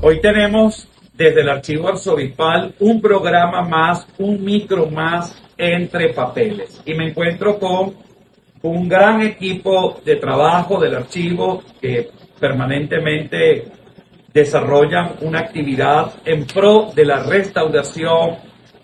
Hoy tenemos desde el Archivo Arzobispal un programa más, un micro más entre papeles. Y me encuentro con un gran equipo de trabajo del archivo que permanentemente desarrollan una actividad en pro de la restauración,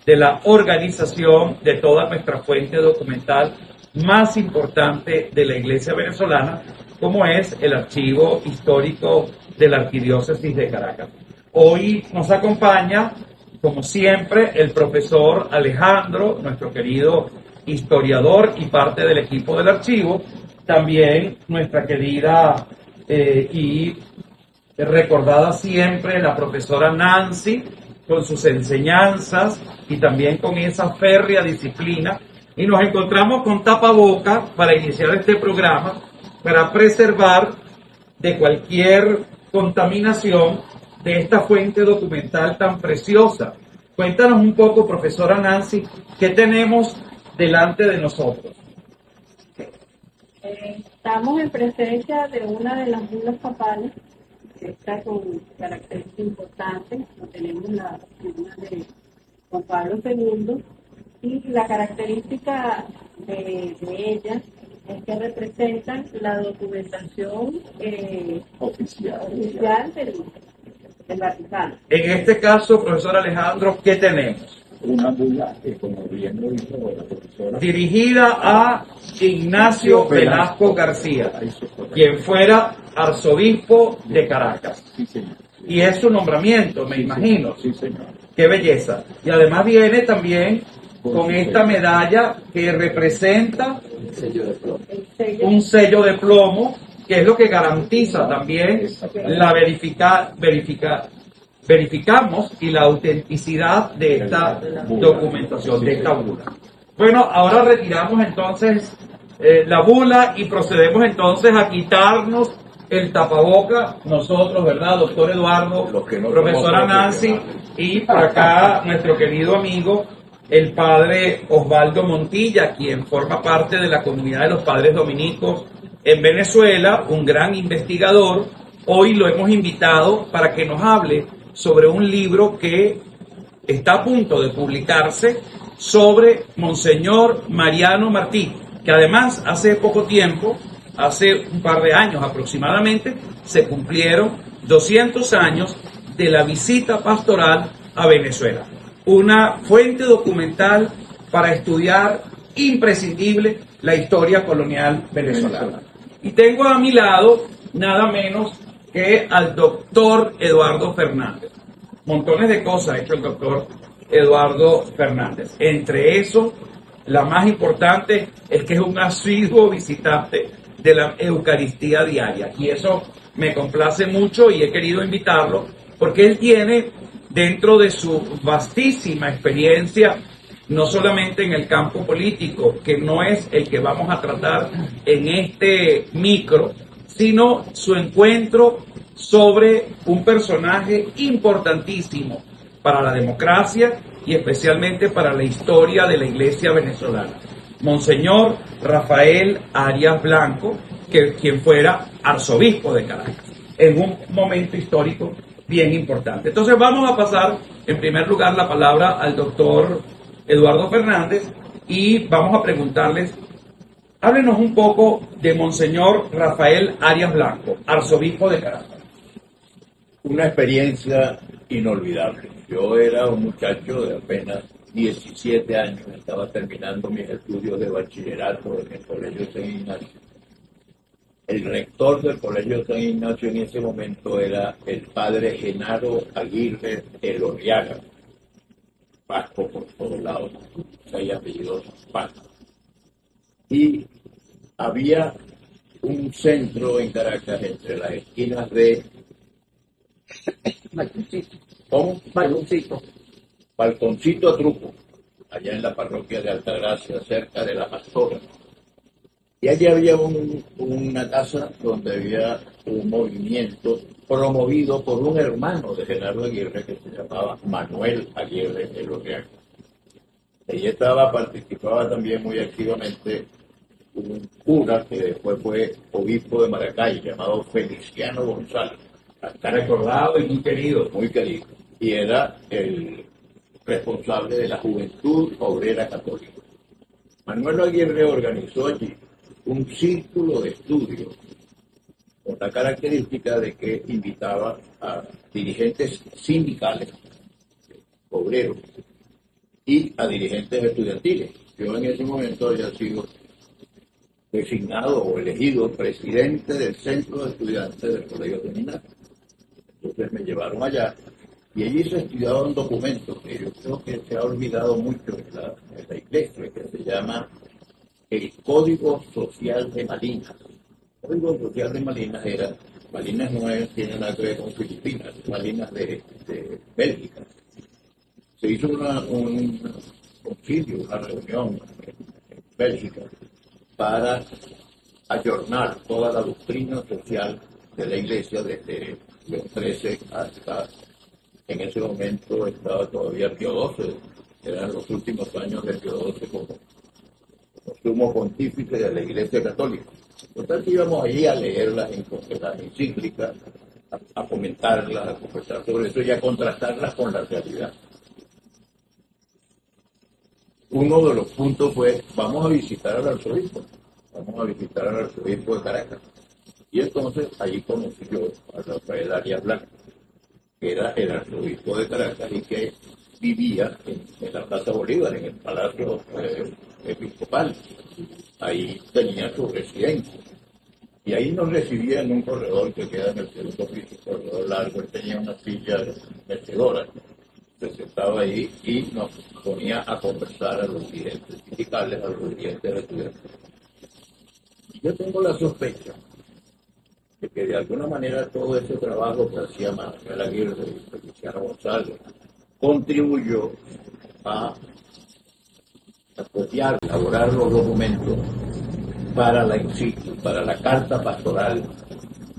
de la organización de toda nuestra fuente documental más importante de la Iglesia venezolana, como es el Archivo Histórico de la Arquidiócesis de Caracas. Hoy nos acompaña, como siempre, el profesor Alejandro, nuestro querido historiador y parte del equipo del archivo, también nuestra querida y recordada siempre la profesora Nancy, con sus enseñanzas y también con esa férrea disciplina, y nos encontramos con tapaboca para iniciar este programa, para preservar de cualquier contaminación de esta fuente documental tan preciosa. Cuéntanos un poco, profesora Nancy, ¿qué tenemos delante de nosotros? Estamos en presencia de una de las bulas papales, esta con características importantes. Tenemos la figura de Juan Pablo II, y la característica de ella es que representan la documentación oficial del Vaticano. En este caso, profesor Alejandro, ¿qué tenemos? Una bula que, como bien lo dijo la profesora, Dirigida a Ignacio Velasco García, quien fuera arzobispo de Caracas. Sí, señor. Y es su nombramiento, me imagino. Sí, señor. ¡Qué belleza! Y además viene también con esta medalla que representa un sello de plomo, que es lo que garantiza también la verificamos y la autenticidad de esta documentación, de esta bula. Bueno, ahora retiramos entonces la bula y procedemos entonces a quitarnos el tapaboca, nosotros, ¿verdad? Doctor Eduardo, profesora Nancy, y por acá nuestro querido amigo, el padre Osvaldo Montilla, quien forma parte de la comunidad de los padres dominicos en Venezuela, un gran investigador. Hoy lo hemos invitado para que nos hable sobre un libro que está a punto de publicarse sobre Monseñor Mariano Martí, que además hace poco tiempo, hace un par de años aproximadamente, se cumplieron 200 años de la visita pastoral a Venezuela. Una fuente documental para estudiar imprescindible la historia colonial venezolana. Y tengo a mi lado nada menos que al doctor Eduardo Fernández. Montones de cosas ha hecho el doctor Eduardo Fernández. Entre eso, la más importante es que es un asiduo visitante de la Eucaristía diaria. Y eso me complace mucho y he querido invitarlo porque él tiene, dentro de su vastísima experiencia, no solamente en el campo político, que no es el que vamos a tratar en este micro, sino su encuentro sobre un personaje importantísimo para la democracia y especialmente para la historia de la Iglesia venezolana, Monseñor Rafael Arias Blanco, quien fuera arzobispo de Caracas, en un momento histórico bien importante. Entonces vamos a pasar en primer lugar la palabra al doctor Eduardo Fernández y vamos a preguntarles, háblenos un poco de Monseñor Rafael Arias Blanco, arzobispo de Caracas. Una experiencia inolvidable. Yo era un muchacho de apenas 17 años, estaba terminando mis estudios de bachillerato en el Colegio San Ignacio. El rector del Colegio San Ignacio en ese momento era el padre Genaro Aguirre Elorriaga, vasco por todos lados, hay apellidos vascos. Y había un centro en Caracas entre las esquinas de Balconcito a Truco, allá en la parroquia de Altagracia, cerca de la Pastora. Y allí había una casa donde había un movimiento promovido por un hermano de Genaro Aguirre que se llamaba Manuel Aguirre Elorriaga. Ella participaba también muy activamente un cura que después fue obispo de Maracay, llamado Feliciano González. Recordado y muy querido. muy querido, y era el responsable de la Juventud Obrera Católica. Manuel Aguirre organizó allí un círculo de estudio con la característica de que invitaba a dirigentes sindicales, obreros, y a dirigentes estudiantiles. Yo en ese momento había sido designado o elegido presidente del Centro de Estudiantes del Colegio Seminario. Entonces me llevaron allá y allí se estudiaba un documento que yo creo que se ha olvidado mucho en la iglesia, que se llama el Código Social de Malinas. El Código Social de Malinas Malinas no tiene nada que ver con Filipinas, es Malinas de Bélgica. Se hizo un concilio, una reunión en Bélgica para ayornar toda la doctrina social de la iglesia desde los 13 hasta, en ese momento estaba todavía Pío XII, eran los últimos años de Pío XII como sumo pontífice de la iglesia católica. Por tanto íbamos allí a leer las encíclicas, a comentarlas, a conversar sobre eso y a contrastarlas con la realidad. Uno de los puntos fue, vamos a visitar al arzobispo de Caracas. Y entonces allí conocí yo a Rafael Arias Blanco, que era el arzobispo de Caracas y que vivía en la Plaza Bolívar, en el Palacio Episcopal. Ahí tenía su residencia. Y ahí nos recibía en un corredor que queda en el segundo piso, un corredor largo. Él tenía una silla mecedora. Se sentaba ahí y nos ponía a conversar a los dirigentes sindicales, a los dirigentes estudiantes. Y yo tengo la sospecha de que de alguna manera todo ese trabajo que hacía Manuel Aguirre y Feliciano González contribuyó a copiar, elaborar los documentos para la encíclica, para la carta pastoral,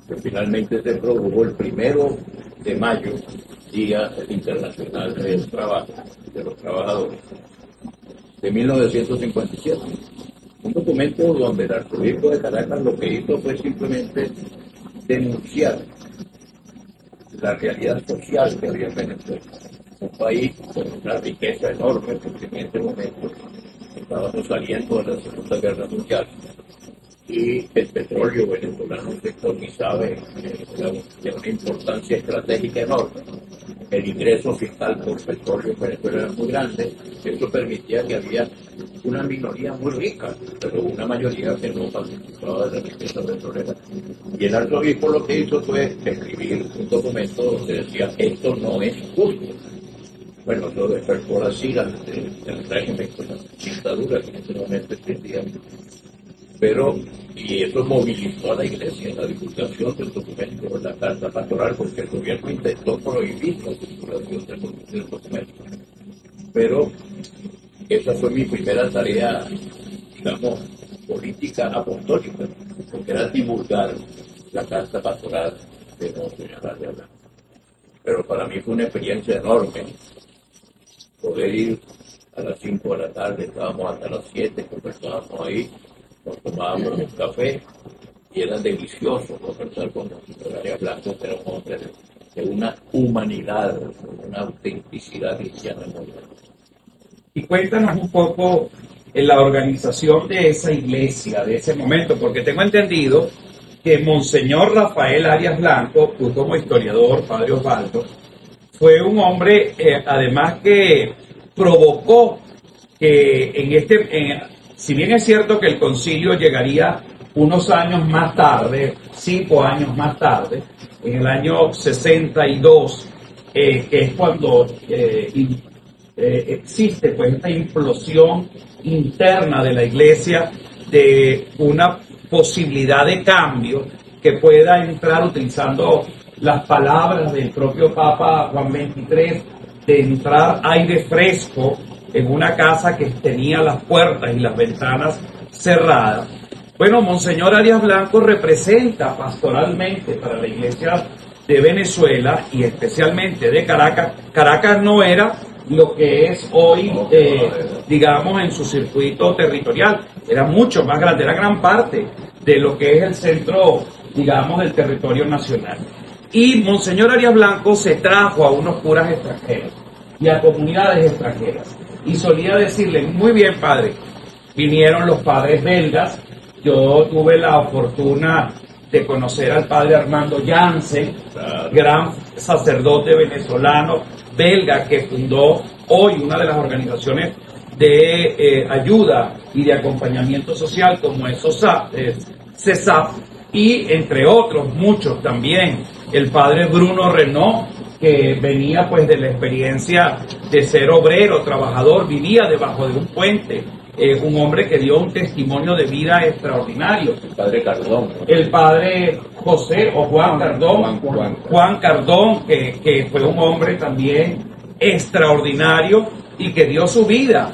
que finalmente se produjo el 1 de mayo, Día Internacional del Trabajo, de los Trabajadores, de 1957. Un documento donde el arzobispo de Caracas lo que hizo fue simplemente denunciar la realidad social que había en Venezuela. Un país con una riqueza enorme, porque en ese momento estábamos saliendo de la Segunda Guerra Mundial y el petróleo venezolano se cotizaba de una importancia estratégica enorme. El ingreso fiscal por petróleo en Venezuela era muy grande, eso permitía que había una minoría muy rica, pero una mayoría que no participaba de la riqueza petrolera. Y el arzobispo lo que hizo fue escribir un documento donde decía, esto no es justo. Bueno, eso despertó las iras del régimen con la dictadura que en ese momento existía. Y eso movilizó a la iglesia en la divulgación del documento, de la carta pastoral, porque el gobierno intentó prohibir la divulgación del documento. Pero esa fue mi primera tarea, digamos, política apostólica, porque era divulgar la carta pastoral de Monseñor Arias Blanco. Pero para mí fue una experiencia enorme poder ir a las 5 de la tarde, estábamos hasta las 7, conversábamos ahí, nos tomábamos un café y era delicioso conversar con Monseñor Arias Blanco, que era un hombre de una humanidad, una autenticidad cristiana muy grande. Y cuéntanos un poco en la organización de esa iglesia, de ese momento, porque tengo entendido que Monseñor Rafael Arias Blanco, tú como historiador, Padre Osvaldo, fue un hombre, además que provocó que si bien es cierto que el concilio llegaría unos años más tarde, 5 años más tarde, en el año 62, que es cuando existe pues esta implosión interna de la iglesia, de una posibilidad de cambio que pueda entrar, utilizando las palabras del propio Papa Juan XXIII, de entrar aire fresco en una casa que tenía las puertas y las ventanas cerradas. Bueno, Monseñor Arias Blanco representa pastoralmente para la iglesia de Venezuela y especialmente de Caracas. Caracas no era lo que es hoy, digamos, en su circuito territorial. Era mucho más grande, era gran parte de lo que es el centro, digamos, del territorio nacional. Y Monseñor Arias Blanco se trajo a unos curas extranjeros y a comunidades extranjeras. Y solía decirle, muy bien padre, vinieron los padres belgas, yo tuve la fortuna de conocer al padre Armando Jansen, gran sacerdote venezolano, belga, que fundó hoy una de las organizaciones de ayuda y de acompañamiento social como es CESAP, y entre otros muchos también, el padre Bruno Renaud, que venía pues de la experiencia de ser obrero, trabajador, vivía debajo de un puente, un hombre que dio un testimonio de vida extraordinario. El padre Cardón, ¿no? El padre José o Juan Cardón, Juan Cardón, que fue un hombre también extraordinario y que dio su vida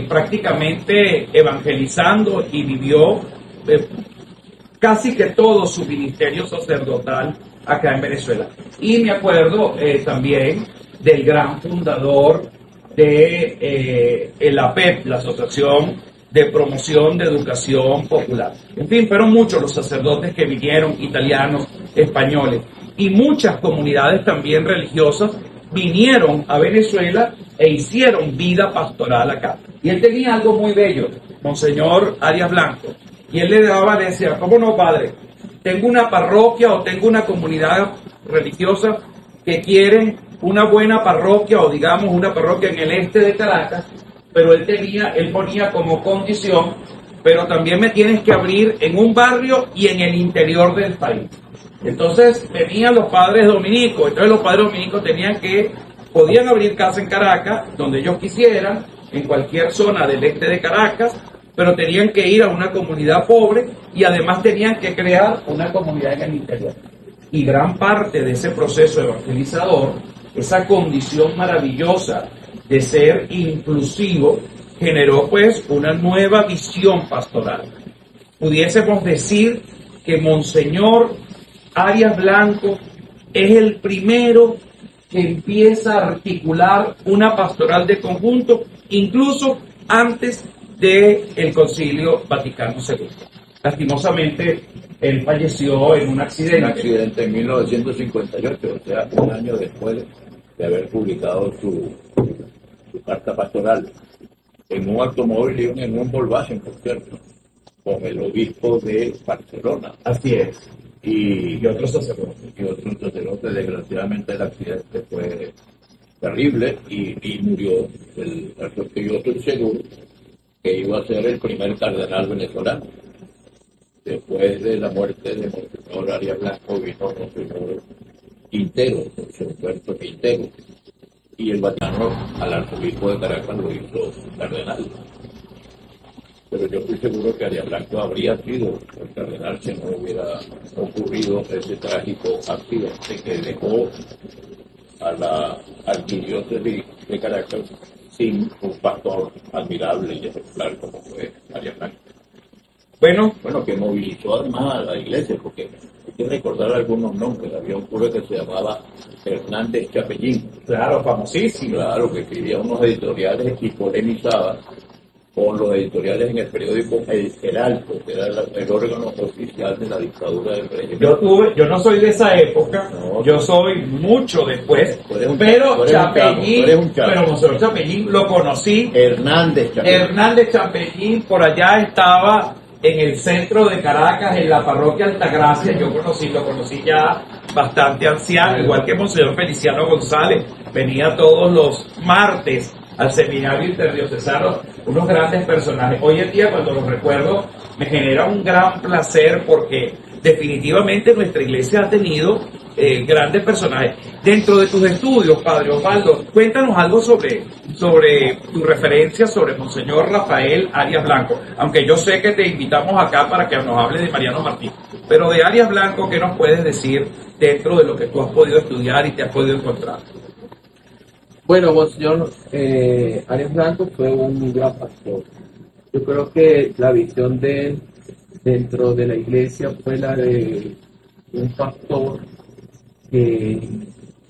prácticamente evangelizando y vivió casi que todo su ministerio sacerdotal acá en Venezuela. Y me acuerdo también del gran fundador de el APEP, la Asociación de Promoción de Educación Popular. En fin, fueron muchos los sacerdotes que vinieron, italianos, españoles, y muchas comunidades también religiosas vinieron a Venezuela e hicieron vida pastoral acá. Y él tenía algo muy bello, Monseñor Arias Blanco, y él le decía, ¿cómo no, padre? Tengo una parroquia o tengo una comunidad religiosa que quieren una buena parroquia o digamos una parroquia en el este de Caracas, pero él ponía como condición, pero también me tienes que abrir en un barrio y en el interior del país. Entonces venían los padres dominicos, entonces los padres dominicos podían abrir casa en Caracas, donde ellos quisieran, en cualquier zona del este de Caracas, pero tenían que ir a una comunidad pobre y además tenían que crear una comunidad en el interior. Y gran parte de ese proceso evangelizador, esa condición maravillosa de ser inclusivo, generó pues una nueva visión pastoral. Pudiésemos decir que Monseñor Arias Blanco es el primero que empieza a articular una pastoral de conjunto, incluso antes del Concilio Vaticano II. Lastimosamente, él falleció en un accidente. Un accidente en 1958, o sea, un año después de haber publicado su carta pastoral, en un automóvil y en un Volkswagen, por cierto, con el obispo de Barcelona. Así es. Y otros sacerdotes. Y otros sacerdotes. Desgraciadamente el accidente fue terrible y murió. Yo estoy seguro que iba a ser el primer cardenal venezolano. Después de la muerte de Monseñor Arias Blanco vino Monseñor Quintero, José Humberto Quintero, y el Vaticano al arzobispo de Caracas lo hizo cardenal. Pero yo estoy seguro que Arias Blanco habría sido el cardenal si no hubiera ocurrido ese trágico accidente que dejó a la arquidiócesis de Caracas sin un pastor admirable y ejemplar como fue Arias Blanco. Bueno, que movilizó además a la iglesia, porque hay que recordar algunos nombres. Había un cura que se llamaba Hernández Chapellín. Claro, famosísimo. Claro, que escribía unos editoriales y polemizaba con los editoriales en el periódico El Alto, que era el órgano oficial de la dictadura del régimen. Yo no soy de esa época, no, yo soy mucho después, pero Chapellín, pero Monseñor Chapellín lo conocí. Hernández Chapellín por allá estaba en el centro de Caracas, en la parroquia Altagracia. Yo lo conocí ya bastante anciano, igual que Monseñor Feliciano González, venía todos los martes al seminario interdiocesano, unos grandes personajes. Hoy en día, cuando los recuerdo, me genera un gran placer porque definitivamente nuestra iglesia ha tenido grandes personajes. Dentro de tus estudios, Padre Osvaldo, cuéntanos algo sobre tu referencia sobre Monseñor Rafael Arias Blanco, aunque yo sé que te invitamos acá para que nos hables de Mariano Martín, pero de Arias Blanco, ¿qué nos puedes decir dentro de lo que tú has podido estudiar y te has podido encontrar? Bueno, Monseñor Arias Blanco fue un gran pastor. Yo creo que la visión de él dentro de la iglesia fue la de un pastor que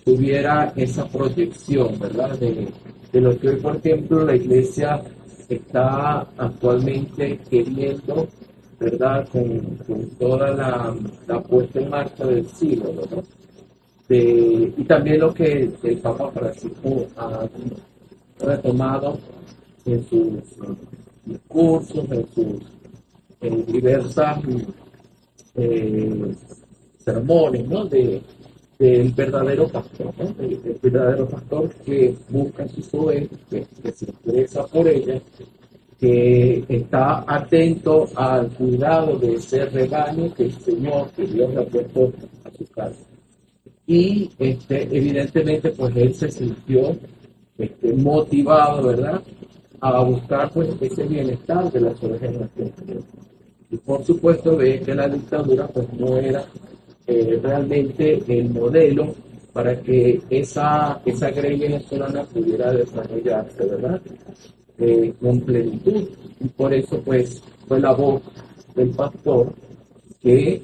tuviera esa proyección, ¿verdad? De lo que hoy, por ejemplo, la iglesia está actualmente queriendo, ¿verdad? Con toda la puesta en marcha del siglo, ¿verdad? y también lo que el Papa Francisco ha retomado en sus discursos, en diversas sermones, ¿no? Del verdadero pastor, ¿no? El verdadero pastor que busca sus ovejas, que se interesa por ellas, que está atento al cuidado de ese rebaño que el Señor, que Dios le ha puesto a su casa. Y evidentemente pues él se sintió motivado, ¿verdad?, a buscar pues ese bienestar de las ovejas nacionales. Y por supuesto ve que la dictadura pues no era realmente el modelo para que esa grey venezolana pudiera desarrollarse, ¿verdad?, con plenitud. Y por eso pues fue la voz del pastor que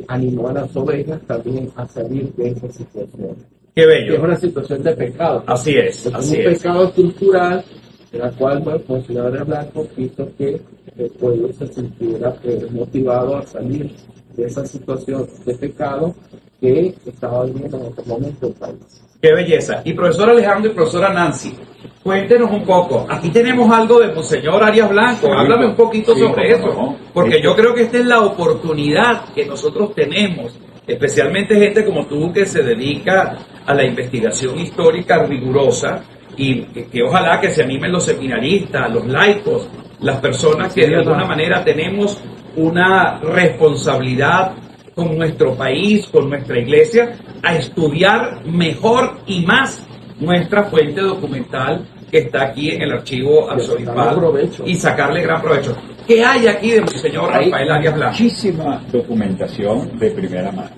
animó a las ovejas también a salir de esa situación. Qué Que bello. es una situación de pecado. Así es, Es así un es. pecado estructural en la cual pues, Monseñor Blanco hizo que el pueblo se sintiera motivado a salir de esa situación de pecado que estaba viviendo en este momento el país. Qué belleza. Y profesor Alejandro y profesora Nancy, cuéntenos un poco. Aquí tenemos algo de Monseñor Arias Blanco. Háblame un poquito Sí, sobre cómo eso. no. Porque yo creo que esta es la oportunidad que nosotros tenemos, especialmente gente como tú que se dedica a la investigación histórica rigurosa y que ojalá que se animen los seminaristas, los laicos, las personas que de alguna manera tenemos una responsabilidad con nuestro país, con nuestra iglesia, a estudiar mejor y más nuestra fuente documental que está aquí en el archivo arzobispal y sacarle gran provecho. ¿Qué hay aquí de Monseñor Hay Rafael Arias Blanco? muchísima documentación de primera mano,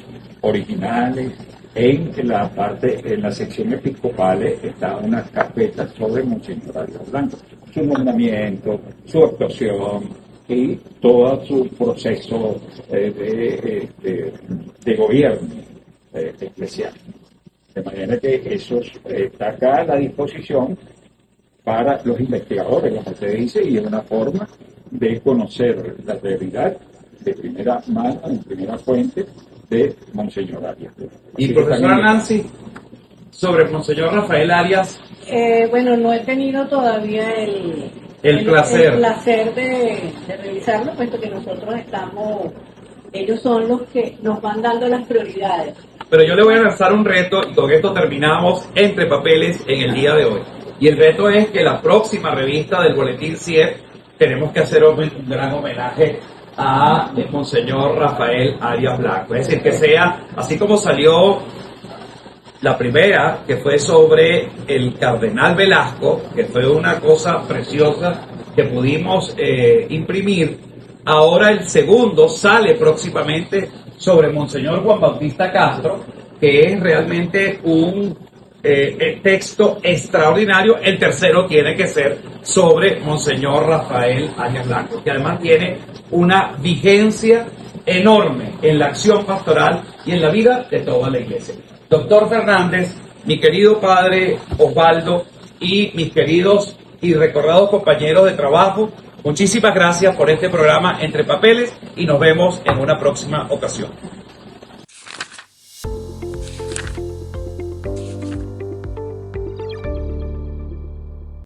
originales. En la sección episcopal está una carpeta sobre Monseñor Arias Blanco, su nombramiento, su actuación y todo su proceso de gobierno eclesial. De manera que eso está acá a la disposición para los investigadores, como usted dice, y es una forma de conocer la realidad de primera mano, en primera fuente, de Monseñor Arias. Y profesora Nancy, sobre Monseñor Rafael Arias, Bueno, no he tenido todavía El placer. el placer de revisarlo, puesto que ellos son los que nos van dando las prioridades. pero yo le voy a lanzar un reto y con esto terminamos Entre Papeles en el día de hoy. Y el reto es que la próxima revista del Boletín CIEP tenemos que hacer un gran homenaje a Monseñor Rafael Arias Blanco. Es decir, que sea, así como salió la primera, que fue sobre el cardenal Velasco, que fue una cosa preciosa que pudimos imprimir. Ahora el segundo sale próximamente sobre Monseñor Juan Bautista Castro, que es realmente un texto extraordinario. El tercero tiene que ser sobre Monseñor Rafael Arias Blanco, que además tiene una vigencia enorme en la acción pastoral y en la vida de toda la iglesia. Doctor Fernández, mi querido padre Osvaldo y mis queridos y recordados compañeros de trabajo, muchísimas gracias por este programa Entre Papeles y nos vemos en una próxima ocasión.